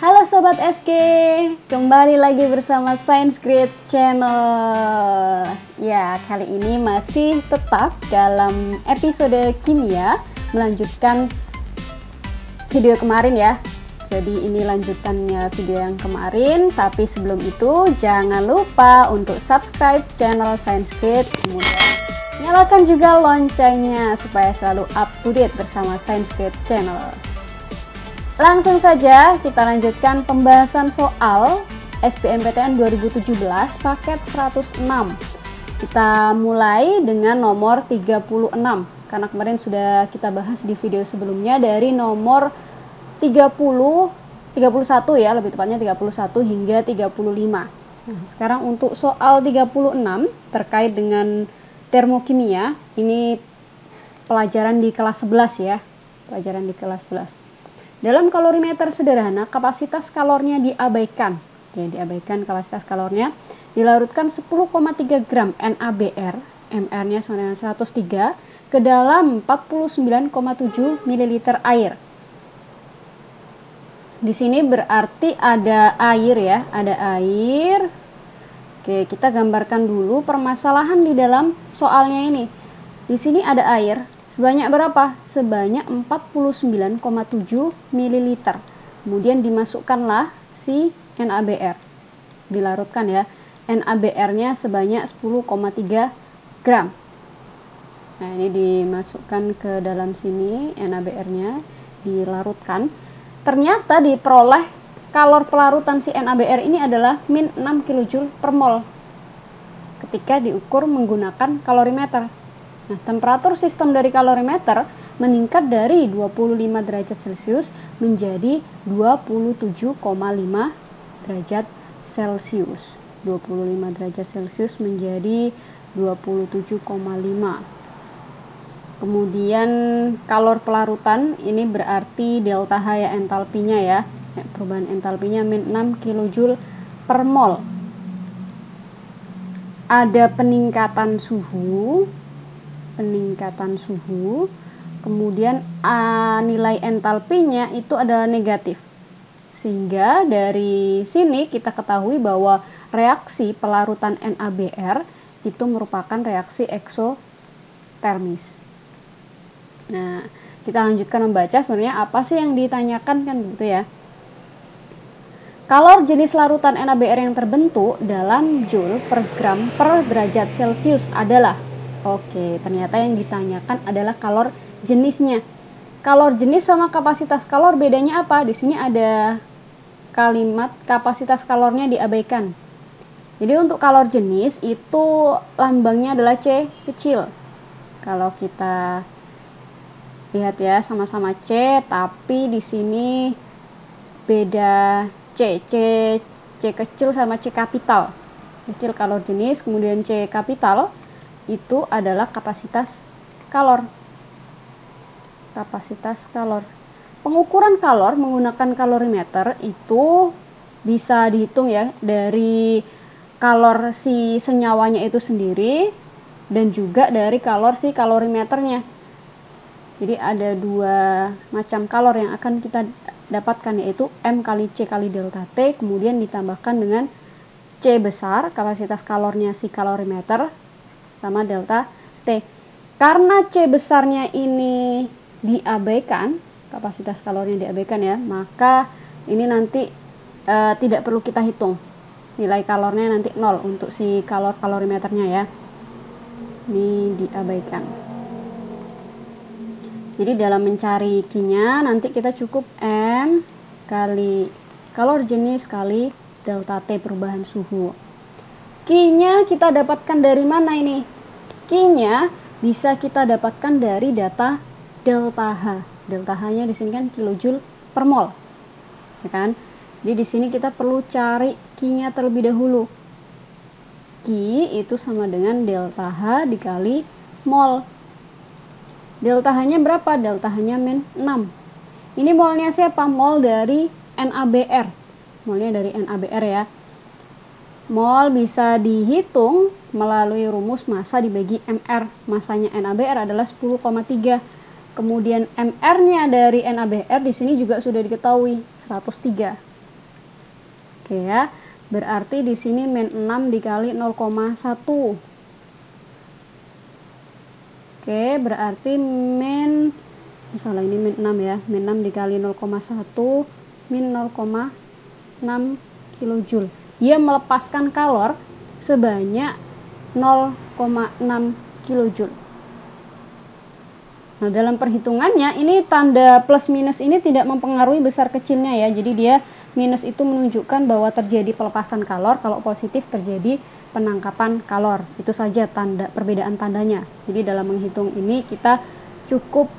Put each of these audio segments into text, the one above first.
Halo Sobat SK, kembali lagi bersama Science Grid Channel. Ya, kali ini masih tetap dalam episode kimia, melanjutkan video kemarin ya. Jadi ini lanjutannya video yang kemarin, tapi sebelum itu jangan lupa untuk subscribe channel Science Grid, kemudian nyalakan juga loncengnya supaya selalu up to date bersama Science Grid Channel. Langsung saja kita lanjutkan pembahasan soal SBMPTN 2017 paket 106. Kita mulai dengan nomor 36 karena kemarin sudah kita bahas di video sebelumnya dari nomor 31 ya, lebih tepatnya 31 hingga 35. Nah, sekarang untuk soal 36 terkait dengan termokimia, ini pelajaran di kelas 11 ya. Pelajaran di kelas 11. Dalam kalorimeter sederhana, kapasitas kalornya diabaikan. Ya, diabaikan kapasitas kalornya. Dilarutkan 10,3 gram NaBr, MR-nya sama dengan 103, ke dalam 49,7 ml air. Di sini berarti ada air ya, ada air. Oke, kita gambarkan dulu permasalahan di dalam soalnya ini. Di sini ada air. Sebanyak berapa? Sebanyak 49,7 ml. Kemudian dimasukkanlah si NaBr. Dilarutkan ya. NaBr-nya sebanyak 10,3 gram. Nah, ini dimasukkan ke dalam sini, NaBr-nya dilarutkan. Ternyata diperoleh kalor pelarutan si NaBr ini adalah min 6 kJ per mol ketika diukur menggunakan kalorimeter. Nah, temperatur sistem dari kalorimeter meningkat dari 25 derajat Celcius menjadi 27,5 derajat Celcius. 25 derajat Celcius menjadi 27,5. Kemudian kalor pelarutan ini berarti delta H ya, entalpinya ya. Perubahan entalpinya min 6 kJ per mol. Ada peningkatan suhu, kemudian nilai entalpinya itu adalah negatif, sehingga dari sini kita ketahui bahwa reaksi pelarutan NaBr itu merupakan reaksi eksotermis. Nah, kita lanjutkan membaca sebenarnya apa sih yang ditanyakan kan gitu ya. Kalor jenis larutan NaBr yang terbentuk dalam Joule per gram per derajat Celcius adalah. Oke, ternyata yang ditanyakan adalah kalor jenisnya. Kalor jenis sama kapasitas kalor bedanya apa? Di sini ada kalimat kapasitas kalornya diabaikan. Jadi untuk kalor jenis itu lambangnya adalah C kecil. Kalau kita lihat ya, sama-sama C, tapi di sini beda C kecil sama C kapital. Kecil kalor jenis, kemudian C kapital itu adalah kapasitas kalor. Kapasitas kalor. Pengukuran kalor menggunakan kalorimeter itu bisa dihitung ya dari kalor si senyawanya itu sendiri dan juga dari kalor si kalorimeternya. Jadi ada dua macam kalor yang akan kita dapatkan, yaitu M kali C kali delta T, kemudian ditambahkan dengan C besar, kapasitas kalornya si kalorimeter, sama delta T. Karena C besarnya ini diabaikan, kapasitas kalornya diabaikan ya, maka ini nanti tidak perlu kita hitung. Nilai kalornya nanti 0 untuk si kalorimeternya ya. Ini diabaikan. Jadi dalam mencari Q-nya nanti kita cukup M kali kalor jenis kali delta T perubahan suhu. Q-nya kita dapatkan dari mana ini? Q-nya bisa kita dapatkan dari data delta H. Delta H-nya di sini kan kilojoule per mol. Ya kan? Jadi di sini kita perlu cari Q-nya terlebih dahulu. Q itu sama dengan delta H dikali mol. Delta H-nya berapa? Delta H-nya min 6. Ini molnya siapa? Mol dari NaBr. Molnya dari NaBr ya. Mol bisa dihitung melalui rumus massa dibagi MR. Massanya NaBr adalah 10,3. Kemudian MR-nya dari NaBr di sini juga sudah diketahui 103. Oke ya. Berarti di sini min 6 dikali 0,1. Oke, berarti misalnya ini min 6 ya. Min 6 dikali 0,1 min 0,6 kilojoule. Dia melepaskan kalor sebanyak 0,6 kilojoule. Nah, dalam perhitungannya ini tanda plus minus ini tidak mempengaruhi besar kecilnya ya. Jadi dia minus itu menunjukkan bahwa terjadi pelepasan kalor, kalau positif terjadi penangkapan kalor. Itu saja tanda perbedaan tandanya. Jadi dalam menghitung ini kita cukup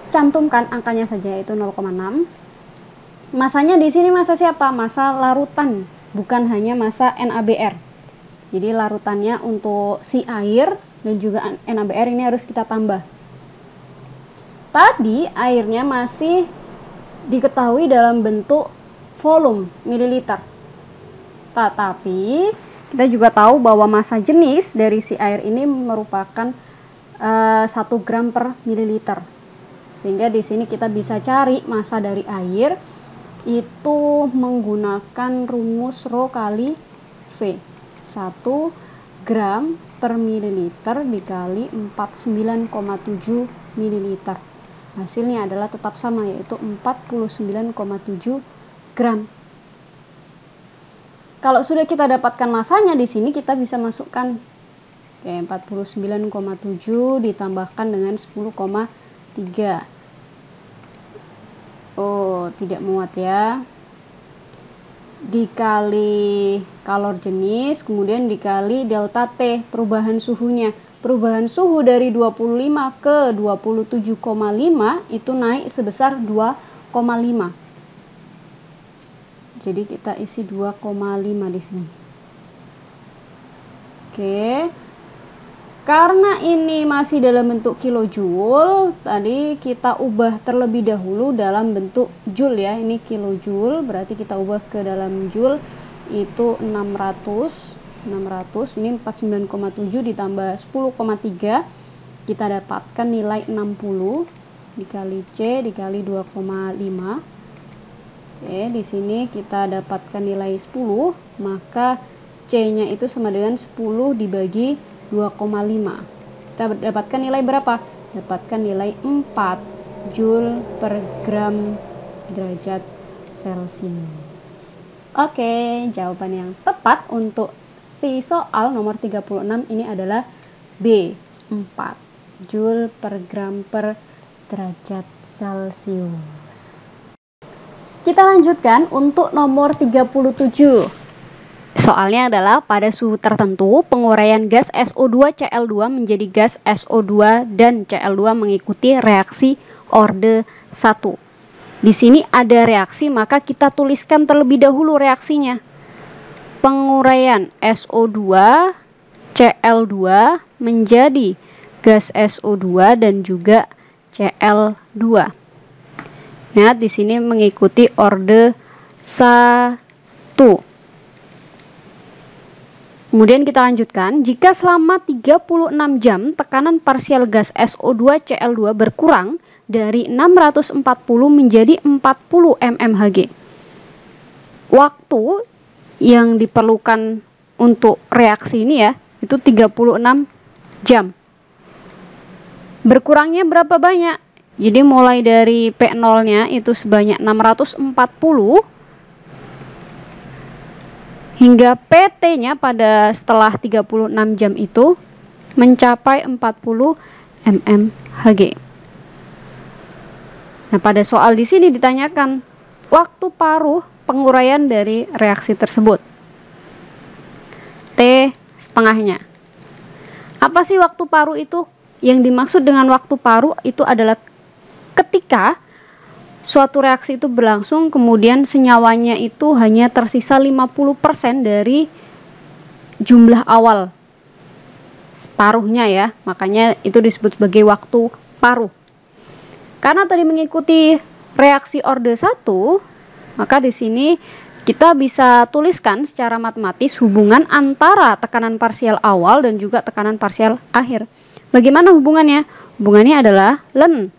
cantumkan angkanya saja, yaitu 0,6. Masanya di sini masa siapa? Masa larutan, bukan hanya masa NaBr. Jadi larutannya untuk si air dan juga NaBr ini harus kita tambah. Tadi airnya masih diketahui dalam bentuk volume mililiter. Tetapi kita juga tahu bahwa massa jenis dari si air ini merupakan 1 gram per mililiter. Sehingga di sini kita bisa cari massa dari air itu menggunakan rumus Rho kali V. 1 gram per mililiter dikali 49,7 mililiter. Hasilnya adalah tetap sama, yaitu 49,7 gram. Kalau sudah kita dapatkan masanya di sini, kita bisa masukkan 49,7 ditambahkan dengan 10,3. Oh, tidak muat ya. Dikali kalor jenis, kemudian dikali delta T, perubahan suhunya. Perubahan suhu dari 25 ke 27,5 itu naik sebesar 2,5. Jadi kita isi 2,5 di sini. Oke. Karena ini masih dalam bentuk kilojoule, tadi kita ubah terlebih dahulu dalam bentuk joule ya. Ini kilojoule, berarti kita ubah ke dalam joule itu 600. Ini 49,7 ditambah 10,3, kita dapatkan nilai 60 dikali C dikali 2,5. Oke, di sini kita dapatkan nilai 10, maka C-nya itu sama dengan 10 dibagi 2,5. Kita dapatkan nilai berapa? Dapatkan nilai 4 Joule per gram derajat Celcius. Oke, jawaban yang tepat untuk si soal nomor 36 ini adalah B, 4 Joule per gram per derajat Celcius. Kita lanjutkan untuk nomor 37. Soalnya adalah pada suhu tertentu penguraian gas SO2-Cl2 menjadi gas SO2 dan Cl2 mengikuti reaksi orde 1. Di sini ada reaksi, maka kita tuliskan terlebih dahulu reaksinya. Penguraian SO2 Cl2 menjadi gas SO2 dan juga Cl2. Ya, di sini mengikuti orde 1. Kemudian kita lanjutkan, jika selama 36 jam tekanan parsial gas SO2 Cl2 berkurang dari 640 menjadi 40 mmHg. Waktu yang diperlukan untuk reaksi ini ya, itu 36 jam. Berkurangnya berapa banyak? Jadi mulai dari P0-nya itu sebanyak 640 hingga PT-nya pada setelah 36 jam itu mencapai 40 mmHg. Nah, pada soal di sini ditanyakan waktu paruh penguraian dari reaksi tersebut. T setengahnya. Apa sih waktu paruh itu? Yang dimaksud dengan waktu paruh itu adalah ketika suatu reaksi itu berlangsung, kemudian senyawanya itu hanya tersisa 50% dari jumlah awal paruhnya ya. Makanya itu disebut sebagai waktu paruh. Karena tadi mengikuti reaksi orde 1, maka di sini kita bisa tuliskan secara matematis hubungan antara tekanan parsial awal dan juga tekanan parsial akhir. Bagaimana hubungannya? Hubungannya adalah ln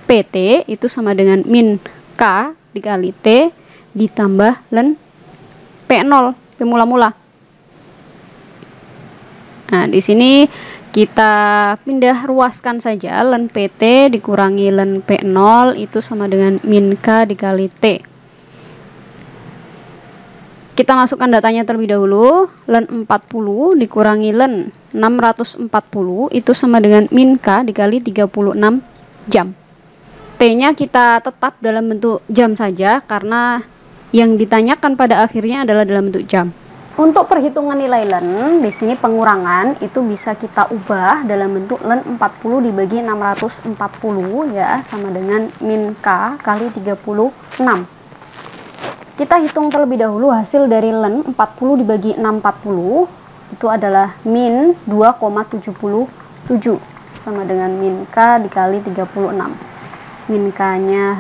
PT itu sama dengan min K dikali T ditambah len P0, P mula-mula. Nah, di sini kita pindah ruaskan saja, len PT dikurangi len P0 itu sama dengan min K dikali T. Kita masukkan datanya terlebih dahulu, len 40 dikurangi len 640 itu sama dengan min K dikali 36 jam. T-nya kita tetap dalam bentuk jam saja karena yang ditanyakan pada akhirnya adalah dalam bentuk jam. Untuk perhitungan nilai len, di sini pengurangan itu bisa kita ubah dalam bentuk len 40 dibagi 640 ya, sama dengan min K kali 36. Kita hitung terlebih dahulu hasil dari len 40 dibagi 640 itu adalah min 2,77 sama dengan min K dikali 36. Min K-nya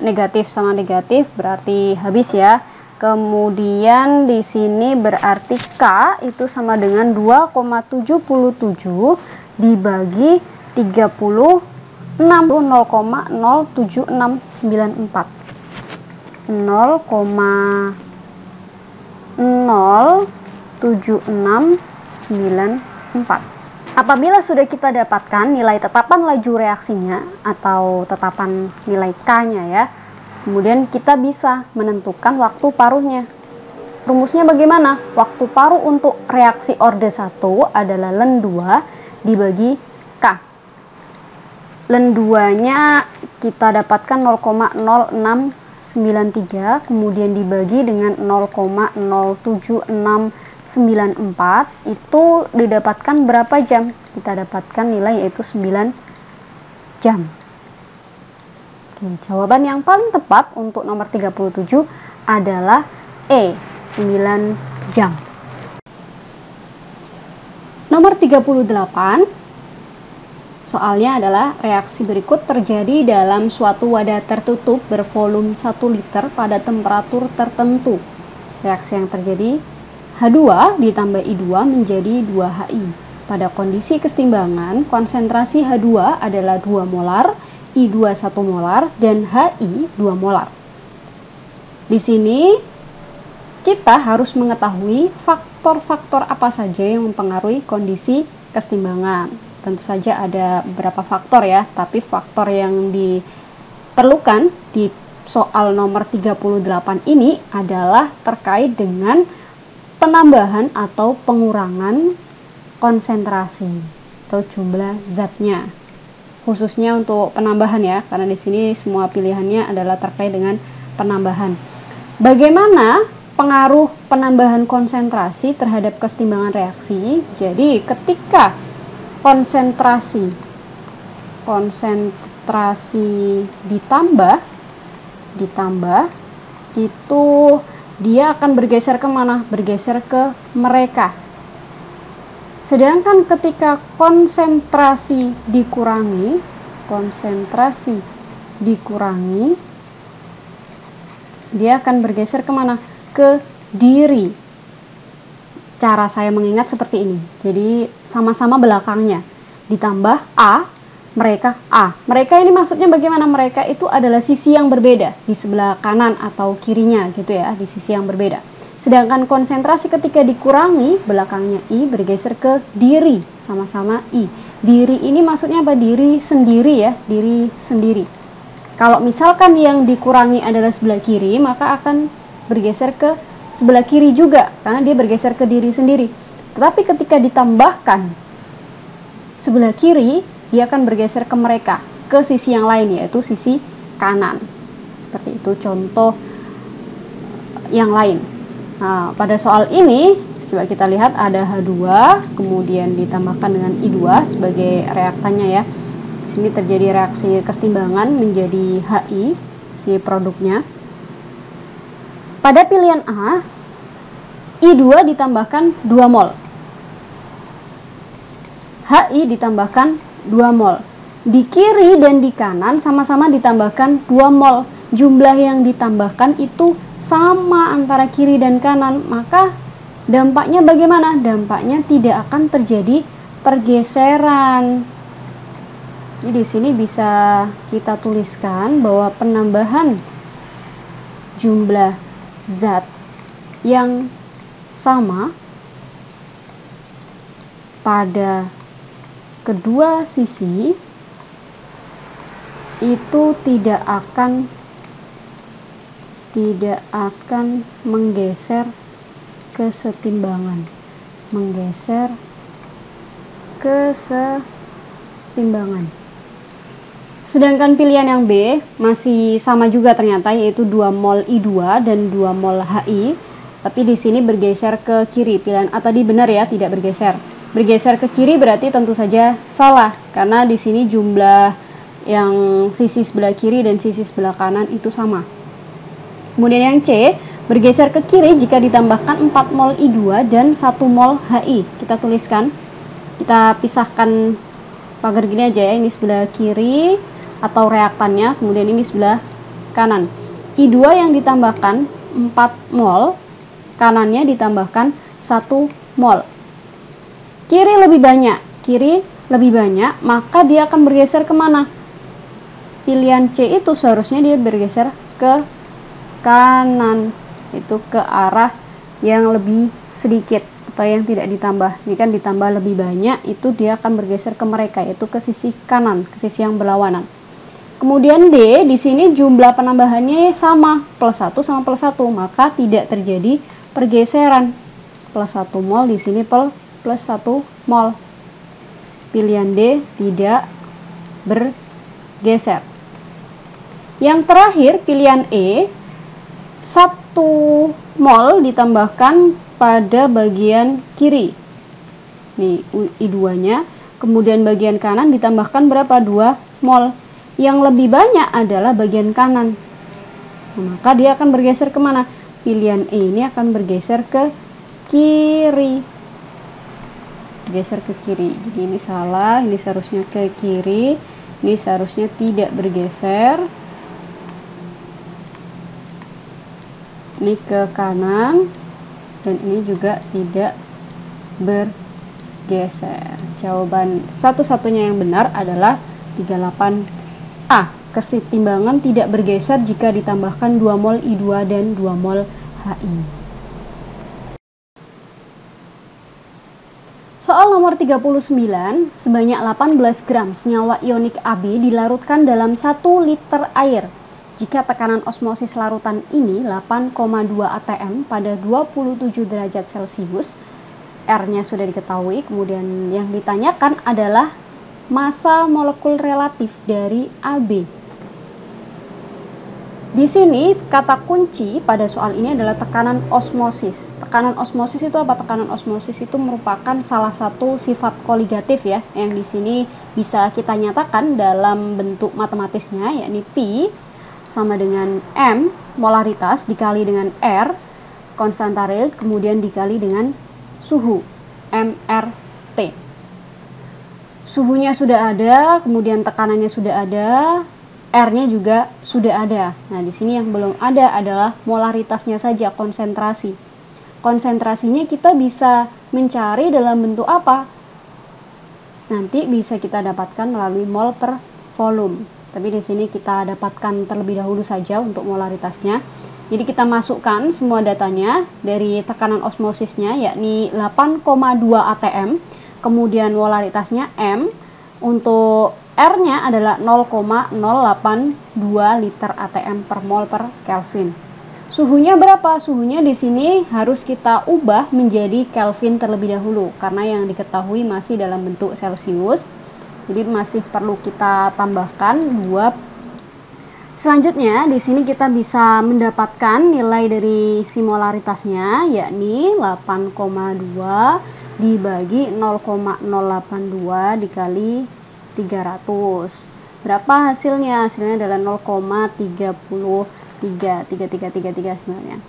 negatif sama negatif berarti habis ya. Kemudian di sini berarti K itu sama dengan 2,77 dibagi 36, 0,07694. 0,07694. Apabila sudah kita dapatkan nilai tetapan laju reaksinya atau tetapan nilai K-nya ya, kemudian kita bisa menentukan waktu paruhnya. Rumusnya bagaimana? Waktu paruh untuk reaksi orde 1 adalah len 2 dibagi K. Len 2-nya kita dapatkan 0,0693, kemudian dibagi dengan 0,07694, itu didapatkan berapa jam? Kita dapatkan nilai yaitu 9 jam. Oke, jawaban yang paling tepat untuk nomor 37 adalah E, 9 jam. Nomor 38, soalnya adalah reaksi berikut terjadi dalam suatu wadah tertutup bervolume 1 liter pada temperatur tertentu. Reaksi yang terjadi H2 ditambah I2 menjadi 2HI. Pada kondisi kesetimbangan, konsentrasi H2 adalah 2 molar, I2 1 molar, dan HI 2 molar. Di sini kita harus mengetahui faktor-faktor apa saja yang mempengaruhi kondisi kesetimbangan. Tentu saja ada beberapa faktor ya, tapi faktor yang diperlukan di soal nomor 38 ini adalah terkait dengan penambahan atau pengurangan konsentrasi atau jumlah zatnya. Khususnya untuk penambahan ya, karena di sini semua pilihannya adalah terkait dengan penambahan. Bagaimana pengaruh penambahan konsentrasi terhadap kesetimbangan reaksi? Jadi ketika konsentrasi ditambah itu dia akan bergeser kemana? Bergeser ke mereka. Sedangkan ketika konsentrasi dikurangi, dia akan bergeser kemana? Ke diri. Cara saya mengingat seperti ini. Jadi sama-sama belakangnya. Ditambah A, mereka A. Mereka ini maksudnya bagaimana? Mereka itu adalah sisi yang berbeda. Di sebelah kanan atau kirinya gitu ya. Di sisi yang berbeda. Sedangkan konsentrasi ketika dikurangi, belakangnya I bergeser ke diri. Sama-sama I. Diri ini maksudnya apa? Diri sendiri ya. Diri sendiri. Kalau misalkan yang dikurangi adalah sebelah kiri, maka akan bergeser ke sebelah kiri juga, karena dia bergeser ke diri sendiri. Tetapi ketika ditambahkan sebelah kiri, dia akan bergeser ke mereka, ke sisi yang lain, yaitu sisi kanan. Seperti itu contoh yang lain. Nah, pada soal ini, coba kita lihat ada H2, kemudian ditambahkan dengan I2 sebagai reaktannya ya. Di sini terjadi reaksi kesetimbangan menjadi HI, si produknya. Pada pilihan A, I2 ditambahkan 2 mol. HI ditambahkan 2 mol. Di kiri dan di kanan sama-sama ditambahkan 2 mol. Jumlah yang ditambahkan itu sama antara kiri dan kanan. Maka dampaknya bagaimana? Dampaknya tidak akan terjadi pergeseran. Jadi di sini bisa kita tuliskan bahwa penambahan jumlah zat yang sama pada kedua sisi itu tidak akan menggeser kesetimbangan. Sedangkan pilihan yang B masih sama juga ternyata, yaitu 2 mol I2 dan 2 mol HI. Tapi di sini bergeser ke kiri. Pilihan A tadi benar ya, tidak bergeser. Bergeser ke kiri berarti tentu saja salah, karena di sini jumlah yang sisi sebelah kiri dan sisi sebelah kanan itu sama. Kemudian yang C, bergeser ke kiri jika ditambahkan 4 mol I2 dan 1 mol HI. Kita tuliskan, kita pisahkan pagar gini aja ya, ini sebelah kiri atau reaktannya, kemudian ini sebelah kanan. I2 yang ditambahkan 4 mol, kanannya ditambahkan 1 mol. Kiri lebih banyak, maka dia akan bergeser kemana? Pilihan C itu seharusnya dia bergeser ke kanan, itu ke arah yang lebih sedikit atau yang tidak ditambah. Ini kan ditambah lebih banyak, itu dia akan bergeser ke mereka, yaitu ke sisi kanan, ke sisi yang berlawanan. Kemudian D, di sini jumlah penambahannya sama, +1 sama +1, maka tidak terjadi pergeseran. +1 mol di sini +1 mol. Pilihan D tidak bergeser. Yang terakhir pilihan E, 1 mol ditambahkan pada bagian kiri. Nih I2-nya, kemudian bagian kanan ditambahkan berapa? 2 mol. Yang lebih banyak adalah bagian kanan. Maka dia akan bergeser kemana? Pilihan E ini akan bergeser ke kiri. Geser ke kiri. Jadi ini salah, ini seharusnya ke kiri, ini seharusnya tidak bergeser. Ini ke kanan dan ini juga tidak bergeser. Jawaban satu-satunya yang benar adalah 38A. Kesetimbangan tidak bergeser jika ditambahkan 2 mol I2 dan 2 mol HI. Soal nomor 39, sebanyak 18 gram senyawa ionik AB dilarutkan dalam 1 liter air. Jika tekanan osmosis larutan ini 8,2 atm pada 27 derajat Celcius, R-nya sudah diketahui, kemudian yang ditanyakan adalah massa molekul relatif dari AB. Di sini kata kunci pada soal ini adalah tekanan osmosis. Tekanan osmosis itu apa? Tekanan osmosis itu merupakan salah satu sifat koligatif ya, yang di sini bisa kita nyatakan dalam bentuk matematisnya, yakni P sama dengan M molaritas dikali dengan R konstanta real, kemudian dikali dengan suhu MRT. Suhunya sudah ada, kemudian tekanannya sudah ada, R-nya juga sudah ada. Nah, di sini yang belum ada adalah molaritasnya saja, konsentrasi. Konsentrasinya kita bisa mencari dalam bentuk apa? Nanti bisa kita dapatkan melalui mol per volume. Tapi di sini kita dapatkan terlebih dahulu saja untuk molaritasnya. Jadi kita masukkan semua datanya dari tekanan osmosisnya, yakni 8,2 atm. Kemudian molaritasnya M. Untuk R-nya adalah 0,082 liter atm per mol per Kelvin. Suhunya berapa? Suhunya di sini harus kita ubah menjadi Kelvin terlebih dahulu, karena yang diketahui masih dalam bentuk Celcius. Jadi masih perlu kita tambahkan 2. Selanjutnya di sini kita bisa mendapatkan nilai dari si molaritasnya, yakni 8,2 dibagi 0,082 dikali 300. Berapa hasilnya? Hasilnya adalah 0,33 sebenarnya.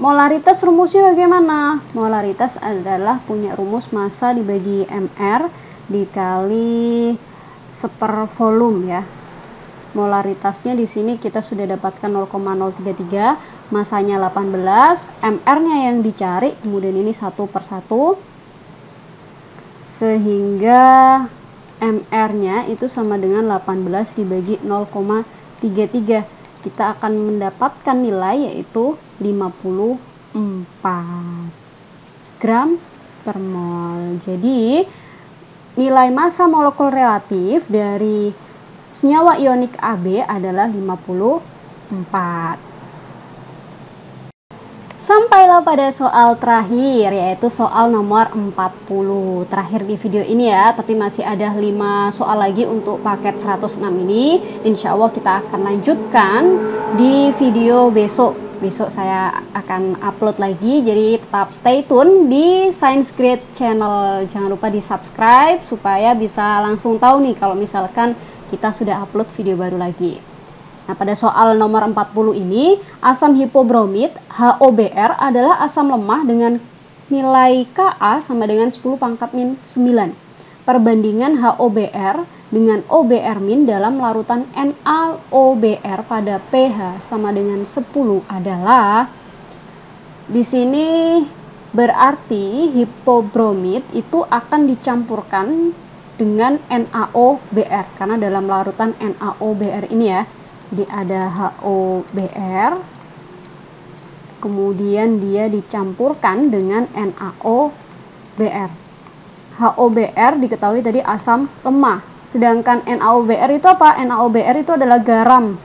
Molaritas rumusnya bagaimana? Molaritas adalah punya rumus massa dibagi MR dikali seper volume ya. Molaritasnya di sini kita sudah dapatkan 0,033, massanya 18, MR-nya yang dicari, kemudian ini 1 per 1, sehingga MR-nya itu sama dengan 18 dibagi 0,33. kita akan mendapatkan nilai yaitu 54 gram per mol. Jadi nilai massa molekul relatif dari senyawa ionik AB adalah 54. Sampailah pada soal terakhir, yaitu soal nomor 40. Terakhir di video ini ya, tapi masih ada 5 soal lagi untuk paket 106 ini. Insya Allah kita akan lanjutkan di video besok. Besok saya akan upload lagi, jadi tetap stay tune di Science Grade Channel. Jangan lupa di subscribe supaya bisa langsung tahu nih kalau misalkan kita sudah upload video baru lagi. Nah, pada soal nomor 40 ini, asam hipobromit HOBr adalah asam lemah dengan nilai Ka sama dengan 10 pangkat min 9. Perbandingan HOBr dengan OBr- dalam larutan NaOBr pada pH sama dengan 10 adalah, di sini berarti hipobromit itu akan dicampurkan dengan NaOBr karena dalam larutan NaOBr ini ya. Jadi ada HOBr, kemudian dia dicampurkan dengan NaOBr. HOBr diketahui tadi asam lemah, sedangkan NaOBr itu apa? NaOBr itu adalah garam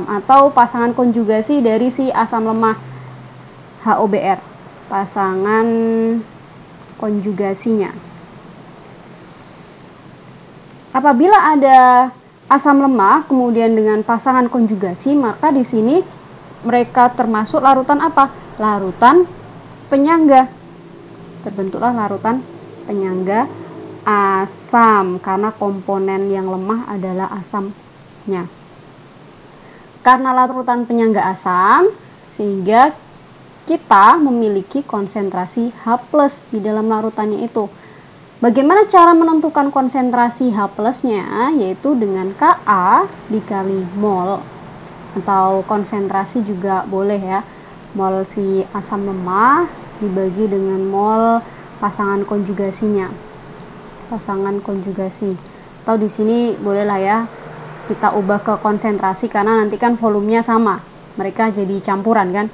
atau pasangan konjugasi dari si asam lemah HOBr, pasangan konjugasinya. Apabila ada asam lemah kemudian dengan pasangan konjugasi, maka di sini mereka termasuk larutan apa? Larutan penyangga. Terbentuklah larutan penyangga asam karena komponen yang lemah adalah asamnya. Karena larutan penyangga asam, sehingga kita memiliki konsentrasi H+ di dalam larutannya itu. Bagaimana cara menentukan konsentrasi H+-nya? Yaitu dengan Ka dikali mol, atau konsentrasi juga boleh ya. Mol si asam lemah dibagi dengan mol pasangan konjugasinya. Pasangan konjugasi. Atau di sini bolehlah ya kita ubah ke konsentrasi karena nanti kan volumenya sama. Mereka jadi campuran kan.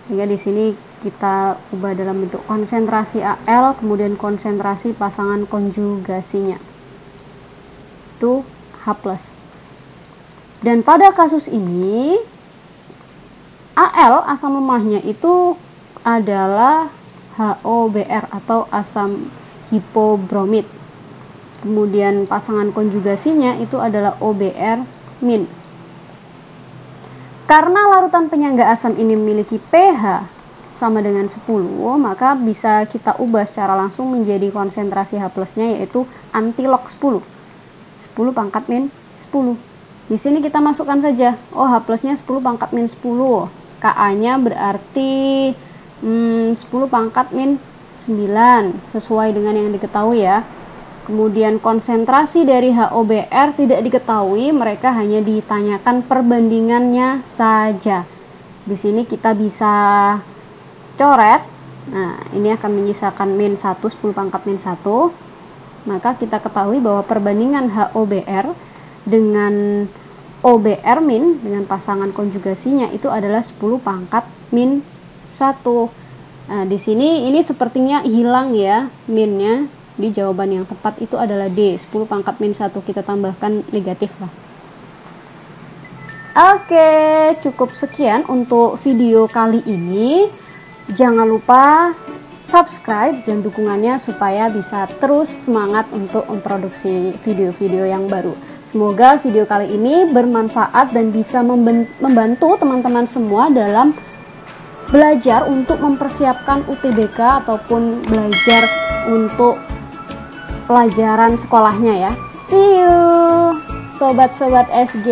Sehingga di sini kita ubah dalam bentuk konsentrasi Al, kemudian konsentrasi pasangan konjugasinya itu H+. Dan pada kasus ini Al asam lemahnya itu adalah HOBr atau asam hipobromit, kemudian pasangan konjugasinya itu adalah OBr-. Karena larutan penyangga asam ini memiliki pH sama dengan 10, maka bisa kita ubah secara langsung menjadi konsentrasi H+-nya yaitu antilog 10. 10 pangkat min 10. Di sini kita masukkan saja. Oh, H+-nya 10 pangkat min 10. Ka-nya berarti 10 pangkat min 9 sesuai dengan yang diketahui ya. Kemudian konsentrasi dari HOBr tidak diketahui, mereka hanya ditanyakan perbandingannya saja. Di sini kita bisa coret. Nah, ini akan menyisakan min 1, 10 pangkat min 1. Maka kita ketahui bahwa perbandingan HOBr dengan OBr- dengan pasangan konjugasinya itu adalah 10 pangkat min 1. Nah, di sini ini sepertinya hilang ya minnya. Di jawaban yang tepat itu adalah D, 10 pangkat min 1. Kita tambahkan negatif lah. Oke, cukup sekian untuk video kali ini. Jangan lupa subscribe dan dukungannya supaya bisa terus semangat untuk memproduksi video-video yang baru. Semoga video kali ini bermanfaat dan bisa membantu teman-teman semua dalam belajar untuk mempersiapkan UTBK ataupun belajar untuk pelajaran sekolahnya ya. See you sobat-sobat SG.